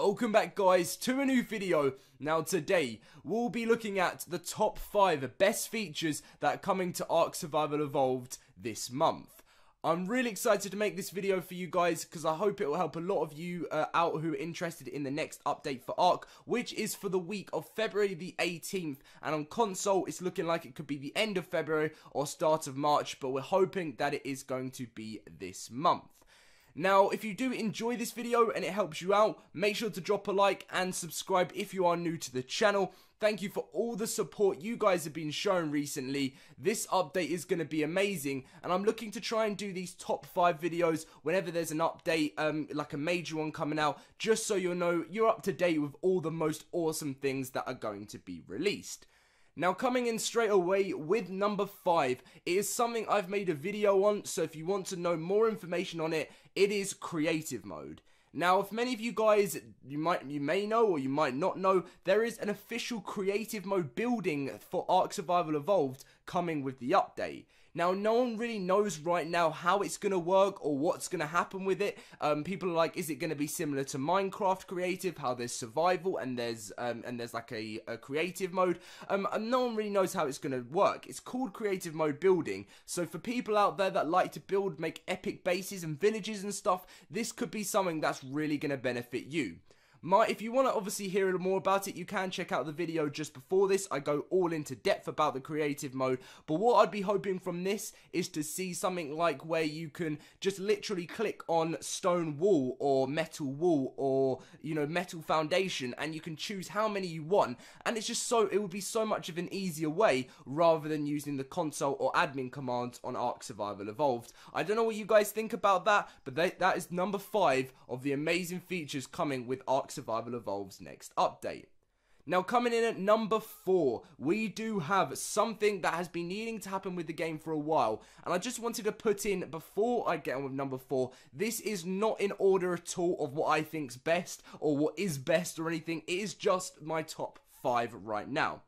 Welcome back guys to a new video. Now today we'll be looking at the top 5 best features that are coming to Ark Survival Evolved this month. I'm really excited to make this video for you guys because I hope it will help a lot of you out who are interested in the next update for Ark, which is for the week of February the 18th, and on console it's looking like it could be the end of February or start of March, but we're hoping that it is going to be this month. Now, if you do enjoy this video and it helps you out, make sure to drop a like and subscribe if you are new to the channel. Thank you for all the support you guys have been showing recently. This update is going to be amazing, and I'm looking to try and do these top 5 videos whenever there's an update, like a major one coming out, just so you know you're up to date with all the most awesome things that are going to be released. Now, coming in straight away with number 5, it is something I've made a video on, so if you want to know more information on it, it is creative mode. Now, if many of you guys, you may know or you might not know, there is an official creative mode building for Ark Survival Evolved coming with the update. Now, no one really knows right now how it's going to work or what's going to happen with it. People are like, is it going to be similar to Minecraft creative, how there's survival and there's like a creative mode? And no one really knows how it's going to work. It's called creative mode building. So for people out there that like to build, make epic bases and villages and stuff, this could be something that's really going to benefit you. If you want to obviously hear more about it, you can check out the video just before this. I go all into depth about the creative mode, but what I'd be hoping from this is to see something like where you can just literally click on stone wall or metal wall or, you know, metal foundation, and you can choose how many you want, and it's just it would be so much of an easier way rather than using the console or admin commands on Ark Survival Evolved. I don't know what you guys think about that, but that is number 5 of the amazing features coming with Ark Survival Evolved's next update. Now, coming in at number 4, we do have something that has been needing to happen with the game for a while, and I just wanted to put in, before I get on with number 4, this is not in order at all of what I think's best or what is best or anything. It is just my top 5 right now.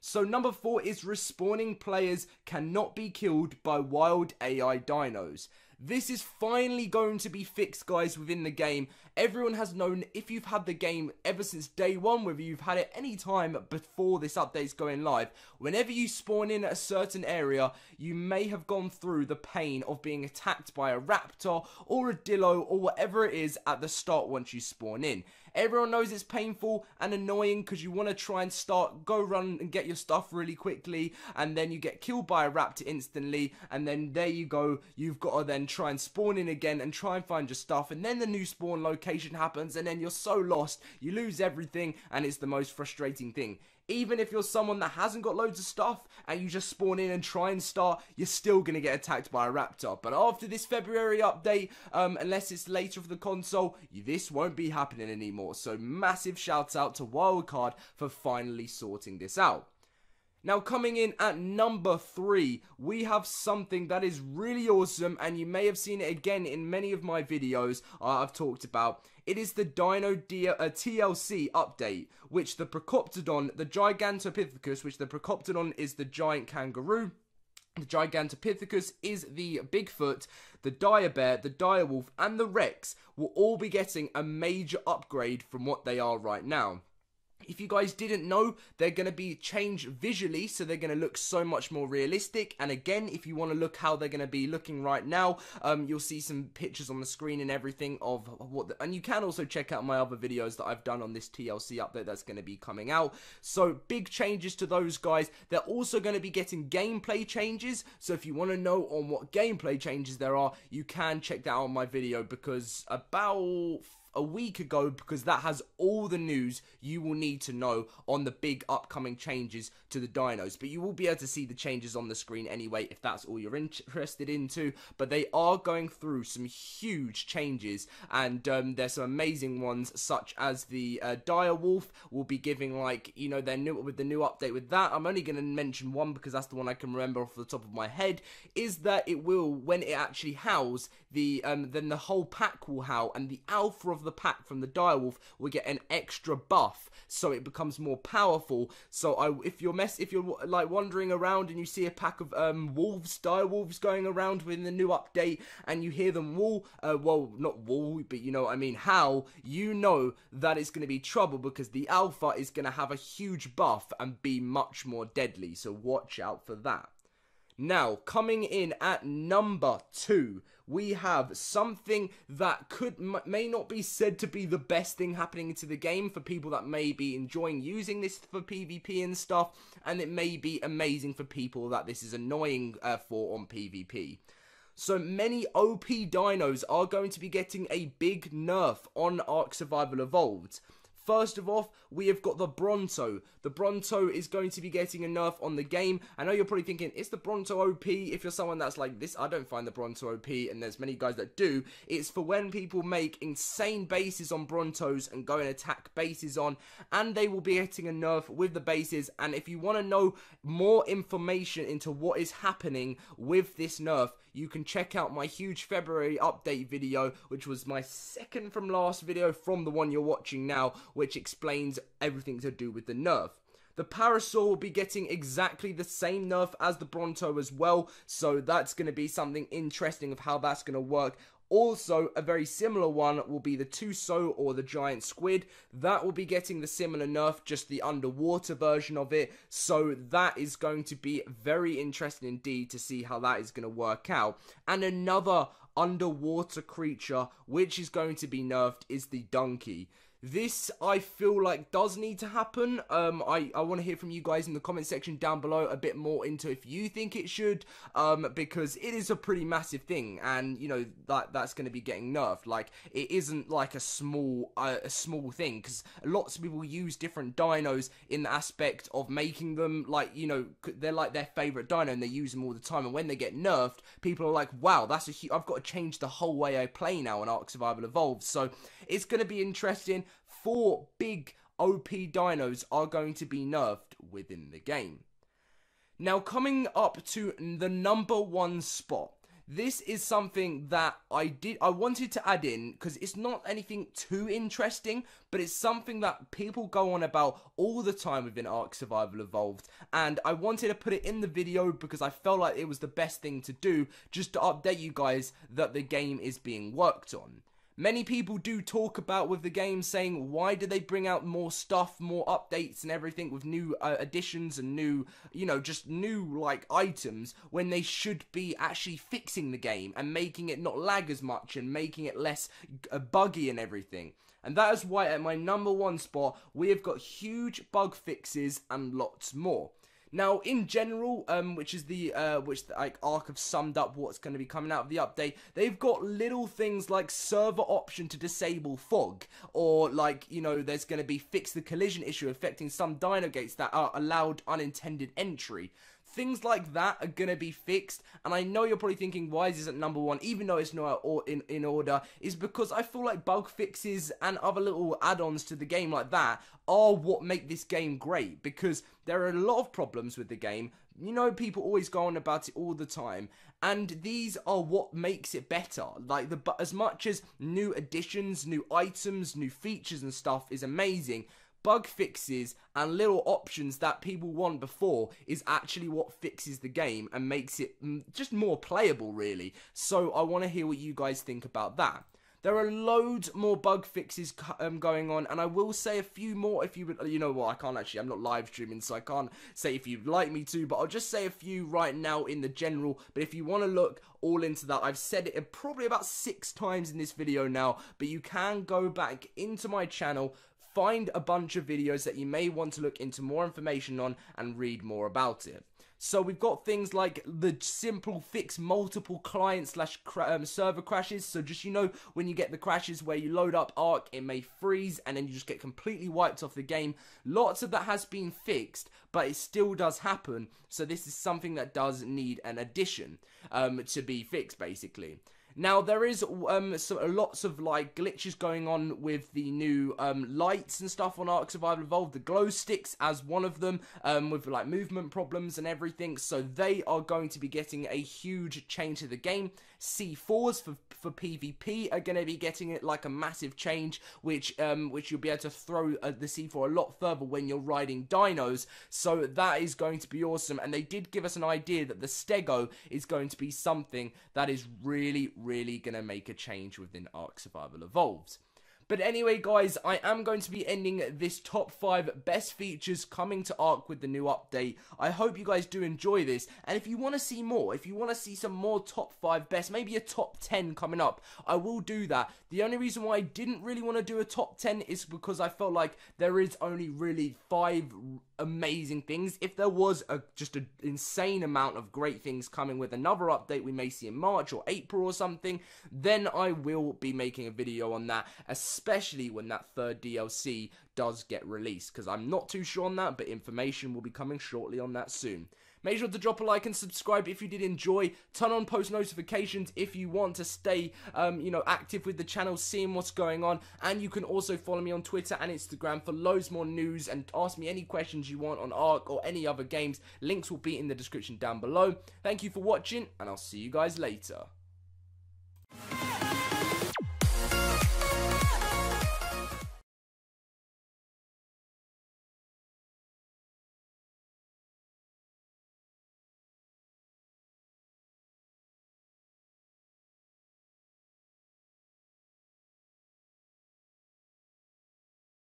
So number 4 is respawning players cannot be killed by wild AI dinos. This is finally going to be fixed, guys, within the game. Everyone has known, if you've had the game ever since day 1, whether you've had it any time before this update's going live, whenever you spawn in at a certain area, you may have gone through the pain of being attacked by a raptor or a dillo or whatever it is at the start once you spawn in. Everyone knows it's painful and annoying because you want to try and go run and get your stuff really quickly, and then you get killed by a raptor instantly, and then there you go, you've got to then try and spawn in again and try and find your stuff, and then the new spawn location happens, and then you're so lost, you lose everything, and it's the most frustrating thing. Even if you're someone that hasn't got loads of stuff and you just spawn in and try and start, you're still going to get attacked by a raptor. But after this February update, unless it's later for the console, this won't be happening anymore. So massive shout out to Wildcard for finally sorting this out. Now, coming in at number 3, we have something that is really awesome, and you may have seen it again in many of my videos I've talked about. It is the Dino TLC update, which the Procoptodon, the Gigantopithecus, which the Procoptodon is the giant kangaroo, the Gigantopithecus is the Bigfoot, the Dire Bear, the Dire Wolf, and the Rex will all be getting a major upgrade from what they are right now. If you guys didn't know, they're going to be changed visually, so they're going to look so much more realistic. And again, if you want to look how they're going to be looking right now, you'll see some pictures on the screen and everything of and you can also check out my other videos that I've done on this TLC update that's going to be coming out. So big changes to those guys. They're also going to be getting gameplay changes, so if you want to know on what gameplay changes there are, you can check that out on my video, because about a week ago, because that has all the news you will need to know on the big upcoming changes to the dinos. But you will be able to see the changes on the screen anyway if that's all you're interested into. But they are going through some huge changes, and there's some amazing ones, such as the Dire Wolf will be giving, like, you know, with the new update with that. I'm only going to mention one because that's the one I can remember off the top of my head, is that it will, when it actually howls, then the whole pack will howl, and the alpha of of the pack from the direwolf will get an extra buff, so it becomes more powerful. So if you're like wandering around and you see a pack of direwolves going around within the new update, and you hear them but you know what I mean, howl, you know that it's going to be trouble, because the alpha is going to have a huge buff and be much more deadly, so watch out for that. Now, coming in at number 2, we have something that may not be said to be the best thing happening into the game for people that may be enjoying using this for PvP and stuff, and it may be amazing for people that this is annoying for on PvP. So many OP dinos are going to be getting a big nerf on Ark Survival Evolved. First of all, we have got the Bronto. The Bronto is going to be getting a nerf on the game. I know you're probably thinking, is the Bronto OP? If you're someone that's like this, I don't find the Bronto OP, and there's many guys that do. It's for when people make insane bases on Brontos and go and attack bases on, and they will be getting a nerf with the bases. And if you want to know more information into what is happening with this nerf, you can check out my huge February update video, which was my second from last video from the one you're watching now, which explains everything to do with the nerf. The Parasaur will be getting exactly the same nerf as the Bronto as well, so that's going to be something interesting of how that's going to work. Also, a very similar one will be the Tuso, or the giant squid. That will be getting the similar nerf, just the underwater version of it. So that is going to be very interesting indeed to see how that is going to work out. And another underwater creature which is going to be nerfed is the donkey. This, I feel like, does need to happen. I want to hear from you guys in the comment section down below a bit more into if you think it should, because it is a pretty massive thing, and, you know, that's going to be getting nerfed. Like, it isn't like a small thing, because lots of people use different dinos in the aspect of making them, like, you know, they're like their favorite dino, and they use them all the time, and when they get nerfed, people are like, wow, that's I've got to change the whole way I play now on Ark Survival Evolved. So it's going to be interesting. 4 big OP dinos are going to be nerfed within the game. Now, coming up to the number 1 spot. This is something that I wanted to add in, because it's not anything too interesting, but it's something that people go on about all the time within Ark Survival Evolved, and I wanted to put it in the video because I felt like it was the best thing to do, just to update you guys that the game is being worked on. Many people do talk about with the game, saying, why do they bring out more stuff, more updates and everything with new additions and new, you know, just new, like, items, when they should be actually fixing the game and making it not lag as much and making it less buggy and everything. And that is why at my number 1 spot, we have got huge bug fixes and lots more. Now, in general, which Ark have summed up what's going to be coming out of the update, they've got little things like server option to disable fog, or like, you know, there's going to be fix the collision issue affecting some dino gates that are allowed unintended entry. Things like that are going to be fixed, and I know you're probably thinking, why is this at number 1, even though it's not in order, is because I feel like bug fixes and other little add-ons to the game like that are what make this game great, because there are a lot of problems with the game. You know, people always go on about it all the time, and these are what makes it better. Like, as much as new additions, new items, new features and stuff is amazing, bug fixes and little options that people want before is actually what fixes the game and makes it just more playable, really. So I want to hear what you guys think about that. There are loads more bug fixes going on, and I will say a few more if you would. You know what, I'm not live streaming, so I can't say if you'd like me to, but I'll just say a few right now in the general. But if you want to look all into that, I've said it probably about 6 times in this video now, but you can go back into my channel, find a bunch of videos that you may want to look into more information on and read more about it. So we've got things like the simple fix multiple client / server crashes. So just, you know, when you get the crashes where you load up Ark, it may freeze and then you just get completely wiped off the game. Lots of that has been fixed, but it still does happen. So this is something that does need an addition to be fixed, basically. Now, there is lots of like glitches going on with the new lights and stuff on Ark Survival Evolved. The glow sticks as one of them, with like movement problems and everything. So they are going to be getting a huge change to the game. C4s for PvP are going to be getting it like a massive change, which you'll be able to throw the C4 a lot further when you're riding dinos. So that is going to be awesome. And they did give us an idea that the stego is going to be something that is really going to make a change within Ark Survival Evolved. But anyway, guys, I am going to be ending this top 5 best features coming to Ark with the new update. I hope you guys do enjoy this, and if you want to see more, if you want to see some more top 5 best, maybe a top 10 coming up, I will do that. The only reason why I didn't really want to do a top 10 is because I felt like there is only really 5 amazing things. If there was just an insane amount of great things coming with another update we may see in March or April or something, then I will be making a video on that, especially when that third DLC does get released, because I'm not too sure on that, but information will be coming shortly on that soon. Make sure to drop a like and subscribe if you did enjoy. Turn on post notifications if you want to stay, active with the channel, seeing what's going on. And you can also follow me on Twitter and Instagram for loads more news, and ask me any questions you want on Ark or any other games. Links will be in the description down below. Thank you for watching, and I'll see you guys later.